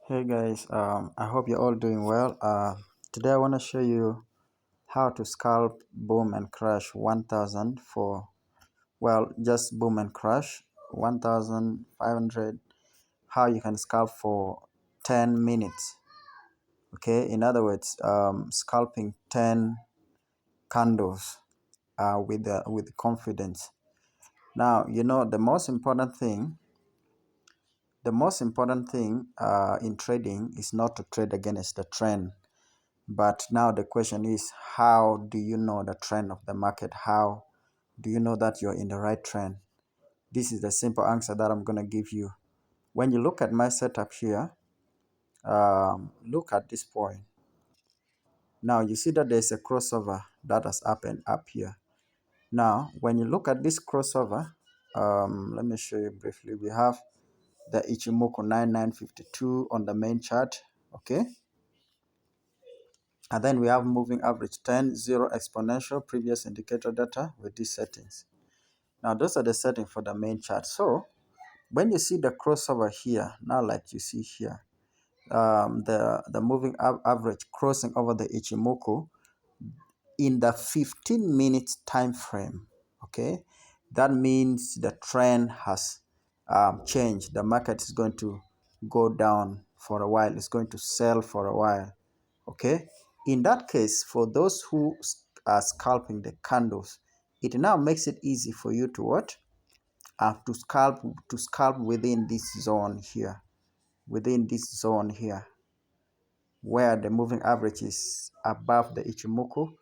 Hey guys, I hope you're all doing well. Today I want to show you how to scalp boom and crash 1000 for, well, just boom and crash 1500, how you can scalp for 10 minutes. Okay, in other words, scalping 10 candles with confidence. Now, the most important thing in trading is not to trade against the trend. But now the question is, how do you know the trend of the market? How do you know that you're in the right trend? This is the simple answer that I'm going to give you. When you look at my setup here, look at this point. Now you see that there's a crossover that has happened up here. Now, when you look at this crossover, let me show you briefly. We have the Ichimoku 9952 on the main chart. Okay. And then we have moving average 10, 0 exponential, previous indicator data with these settings. Now those are the settings for the main chart. So when you see the crossover here, now like you see here, the moving average crossing over the Ichimoku in the 15 minutes time frame, okay, that means the trend has changed. The market is going to go down for a while. It's going to sell for a while. Okay, in that case, for those who are scalping the candles, it now makes it easy for you to what? To scalp within this zone here, where the moving average is above the Ichimoku.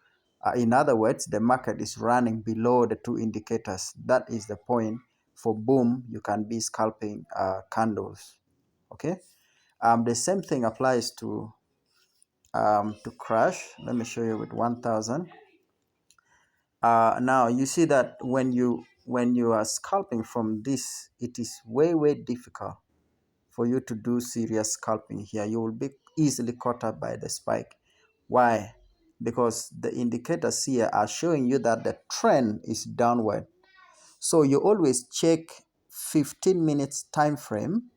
In other words, the market is running below the two indicators. That is the point. For boom, you can be scalping candles. Okay, the same thing applies to crash. Let me show you with 1000. Now you see that when you are scalping from this, it is way difficult for you to do serious scalping here. You will be easily caught up by the spike. Why? Because the indicators here are showing you that the trend is downward. So you always check 15 minutes time frame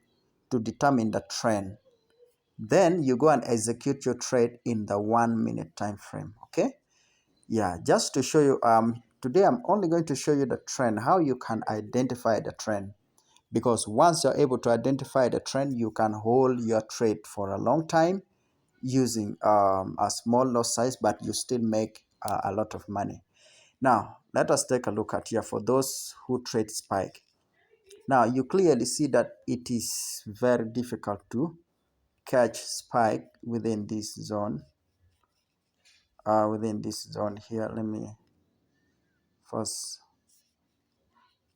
to determine the trend. Then you go and execute your trade in the 1 minute time frame. Okay. Yeah, just to show you, today I'm only going to show you the trend, how you can identify the trend. Because once you're able to identify the trend, you can hold your trade for a long time using a small loss size, but you still make a lot of money. Now, let us take a look at here for those who trade spike. Now, you clearly see that it is very difficult to catch spike within this zone. Here, let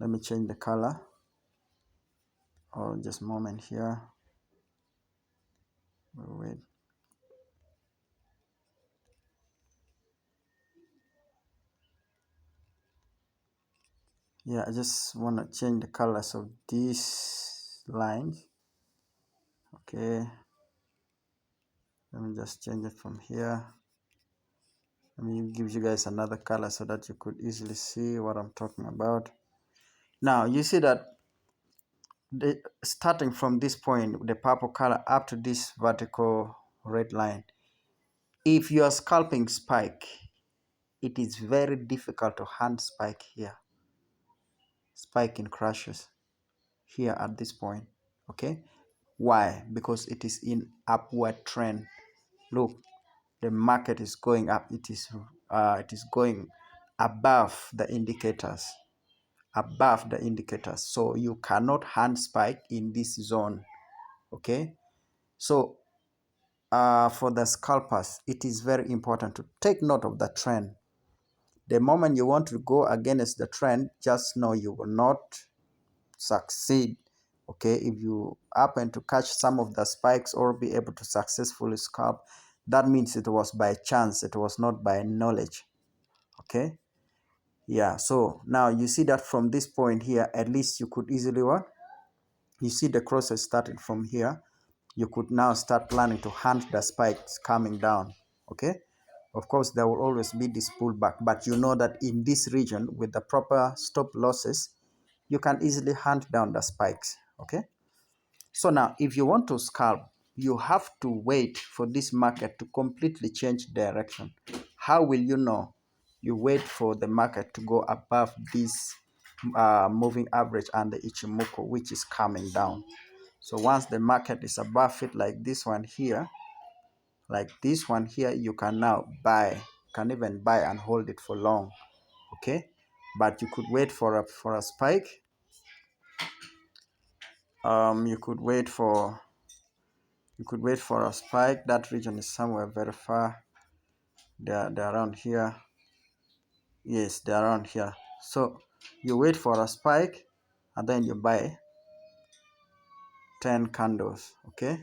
me change the color. Oh, just a moment here. Wait. Yeah, I just want to change the colors of these lines. Okay. Let me just change it from here. Let me give you guys another color so that you could easily see what I'm talking about. Now, you see that starting from this point, the purple color up to this vertical red line, if you are scalping spike, it is very difficult to hand spike here. Spike in crashes here at this point. Okay. Why? Because it is in upward trend. Look, the market is going up. It is going above the indicators. So you cannot hand spike in this zone. Okay. So for the scalpers, it is very important to take note of the trend. The moment you want to go against the trend, just know you will not succeed. Okay, if you happen to catch some of the spikes or be able to successfully scalp, that means it was by chance, it was not by knowledge. Okay, yeah. So now you see that from this point here, at least you could easily what? You see the crosses started from here. You could now start planning to hunt the spikes coming down. Okay, of course there will always be this pullback, but you know that in this region with the proper stop losses, you can easily hunt down the spikes. Okay, so now if you want to scalp, you have to wait for this market to completely change direction. How will you know? You wait for the market to go above this moving average and the Ichimoku, which is coming down. So once the market is above it, like this one here, you can now buy, can even buy and hold it for long. Okay, but you could wait for a spike. You could wait for a spike. That region is somewhere very far. They're around here. Yes, they're around here. So you wait for a spike and then you buy 10 candles. Okay,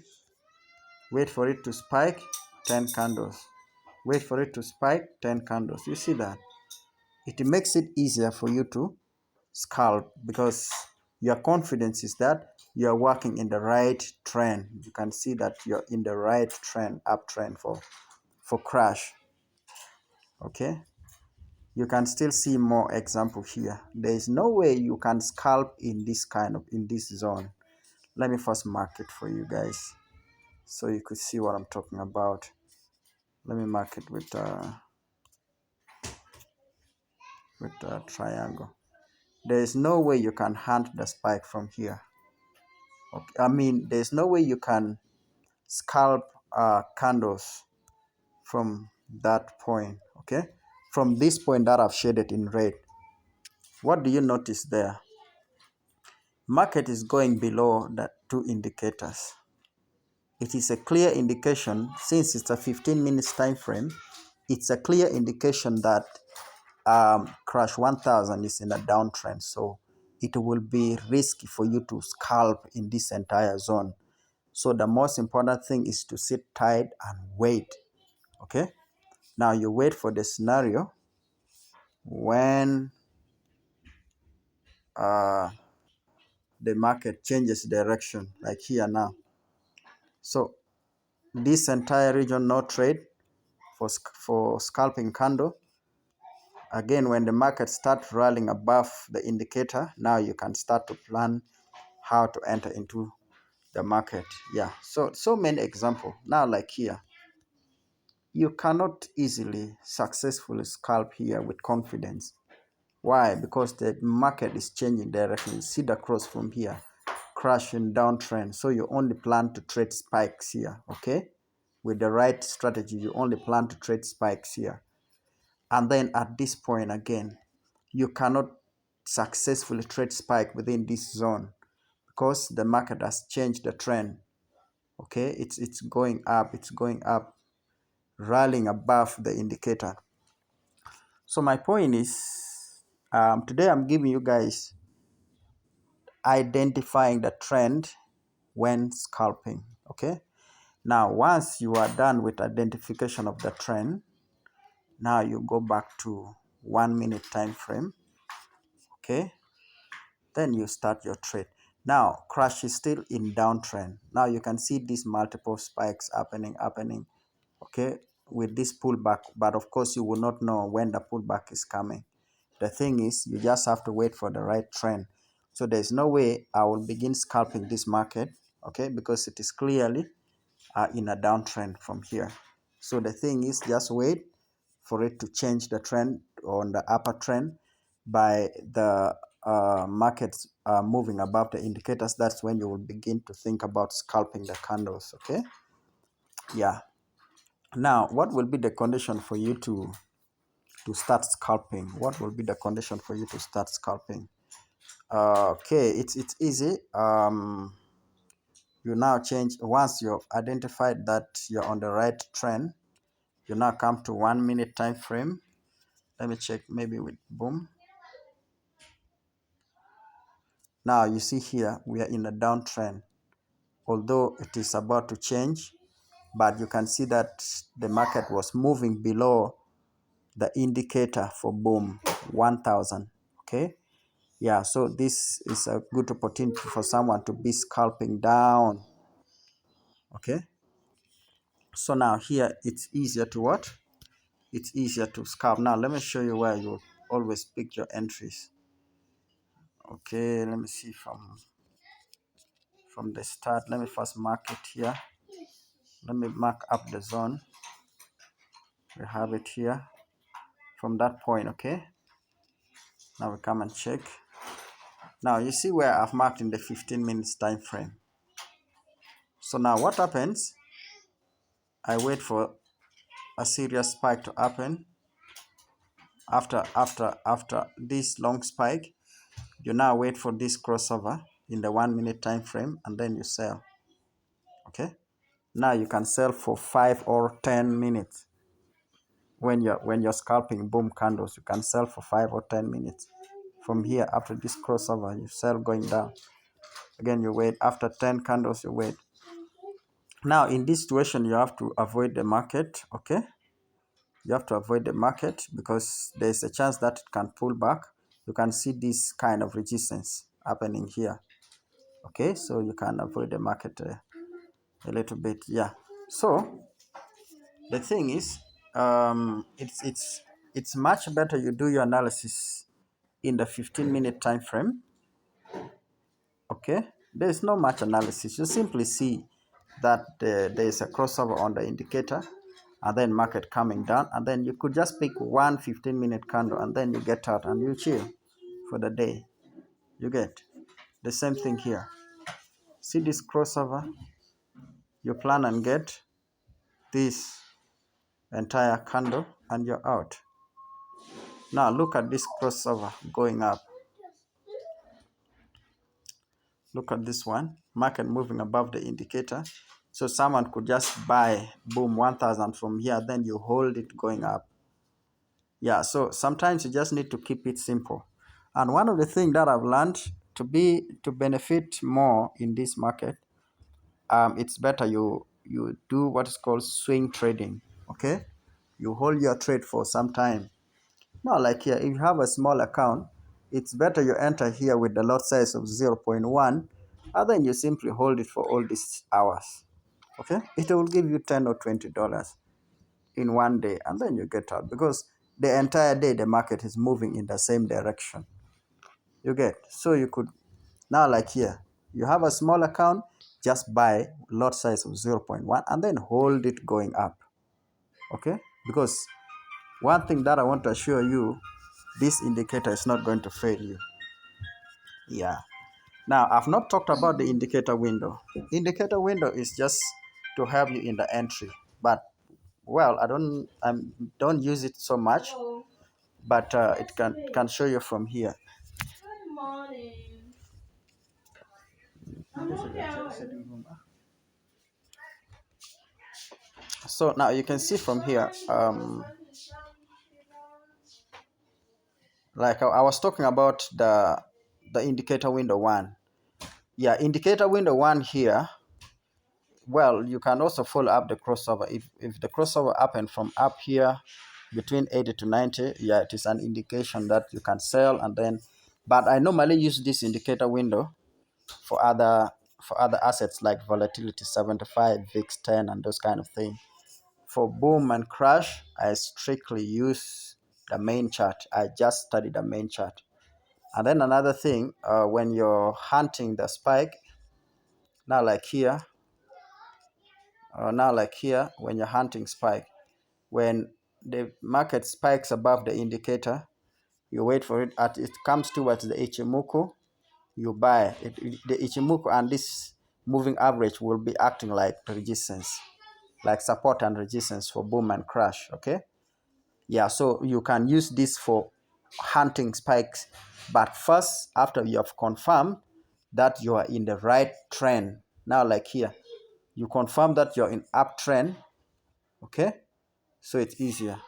wait for it to spike, 10 candles. Wait for it to spike, 10 candles. You see that? It makes it easier for you to scalp because your confidence is that you are working in the right trend. You can see that you're in the right trend, uptrend for crash. Okay, you can still see more example here. There is no way you can scalp in this zone. Let me first mark it for you guys so you could see what I'm talking about. Let me mark it with a triangle. There is no way you can hunt the spike from here. Okay. I mean, there's no way you can scalp candles from that point. Okay, from this point that I've shaded in red. What do you notice there? Market is going below the two indicators. It is a clear indication, since it's a 15 minutes time frame, it's a clear indication that crash 1000 is in a downtrend. So it will be risky for you to scalp in this entire zone. So the most important thing is to sit tight and wait. Okay, now you wait for the scenario when the market changes direction, like here now. So this entire region, no trade for scalping candle. Again, when the market starts rallying above the indicator, now you can start to plan how to enter into the market. Yeah, so many examples. Now, like here, you cannot easily successfully scalp here with confidence. Why? Because the market is changing direction. You see the cross from here, crashing downtrend. So you only plan to trade spikes here, okay? With the right strategy, you only plan to trade spikes here. And then at this point again, you cannot successfully trade spike within this zone because the market has changed the trend. Okay, it's going up, rallying above the indicator. So my point is, today I'm giving you guys identifying the trend when scalping. Okay, now once you are done with identification of the trend, now you go back to 1 minute time frame. Okay, then you start your trade. Now crash is still in downtrend. Now you can see these multiple spikes happening, okay, with this pullback, but of course you will not know when the pullback is coming. The thing is, you just have to wait for the right trend. So there's no way I will begin scalping this market, okay, because it is clearly in a downtrend from here. So the thing is, just wait for it to change the trend on the upper trend by the markets moving above the indicators. That's when you will begin to think about scalping the candles. Okay, yeah. Now, what will be the condition for you to start scalping? What will be the condition for you to start scalping? Okay, it's easy. You now change once you've identified that you're on the right trend. You now come to 1 minute time frame. Let me check maybe with boom. Now you see here we are in a downtrend, although it is about to change, but you can see that the market was moving below the indicator for boom 1000. Okay, yeah, so this is a good opportunity for someone to be scalping down. Okay, so now here it's easier to what? It's easier to scalp. Now let me show you where you always pick your entries. Okay, let me see from the start. Let me first mark it here. Let me mark up the zone. We have it here from that point. Okay, now we come and check. Now you see where I've marked in the 15 minutes time frame. So now what happens? I wait for a serious spike to happen. After this long spike, you now wait for this crossover in the 1 minute time frame, and then you sell. Okay, now you can sell for 5 or 10 minutes. When you're scalping boom candles, you can sell for 5 or 10 minutes. From here, after this crossover, you sell going down. Again, you wait. After 10 candles, you wait. Now in this situation, you have to avoid the market. Okay, you have to avoid the market because there's a chance that it can pull back. You can see this kind of resistance happening here. Okay, so you can avoid the market a little bit. Yeah, so the thing is, it's much better you do your analysis in the 15-minute time frame. Okay, there is no much analysis. You simply see that there is a crossover on the indicator, and then market coming down, and then you could just pick one 15-minute candle, and then you get out and you chill for the day. You get the same thing here. See this crossover, you plan and get this entire candle, and you're out. Now look at this crossover going up. Look at this one, market moving above the indicator. So someone could just buy, boom, 1,000 from here, then you hold it going up. Yeah, so sometimes you just need to keep it simple. And one of the things that I've learned to benefit more in this market, it's better you do what is called swing trading. Okay, you hold your trade for some time. Now, like here, if you have a small account, it's better you enter here with the lot size of 0.1, and then you simply hold it for all these hours. Okay, it will give you $10 or $20 in one day, and then you get out because the entire day the market is moving in the same direction. You get, so you could now, like here, you have a small account, just buy lot size of 0.1 and then hold it going up. Okay, because one thing that I want to assure you, this indicator is not going to fail you. Yeah. Now, I've not talked about the indicator window. Indicator window is just to help you in the entry, but well, I don't use it so much, but it can show you from here. Good morning. So now you can see from here, like I was talking about the indicator window one. Yeah, indicator window one here. Well, you can also follow up the crossover. If the crossover happened from up here between 80 to 90, yeah, it is an indication that you can sell. And then, but I normally use this indicator window for other assets like volatility 75, VIX 10, and those kind of things. For boom and crash, I strictly use the main chart. I just study the main chart. And then another thing, when you're hunting the spike, now like here, when you're hunting spike, when the market spikes above the indicator, you wait for it. At it comes towards the Ichimoku, you buy it. The Ichimoku and this moving average will be acting like resistance, like support and resistance for boom and crash. Okay, yeah, so you can use this for hunting spikes, but first, after you have confirmed that you are in the right trend, now like here, you confirm that you're in uptrend. Okay, so it's easier.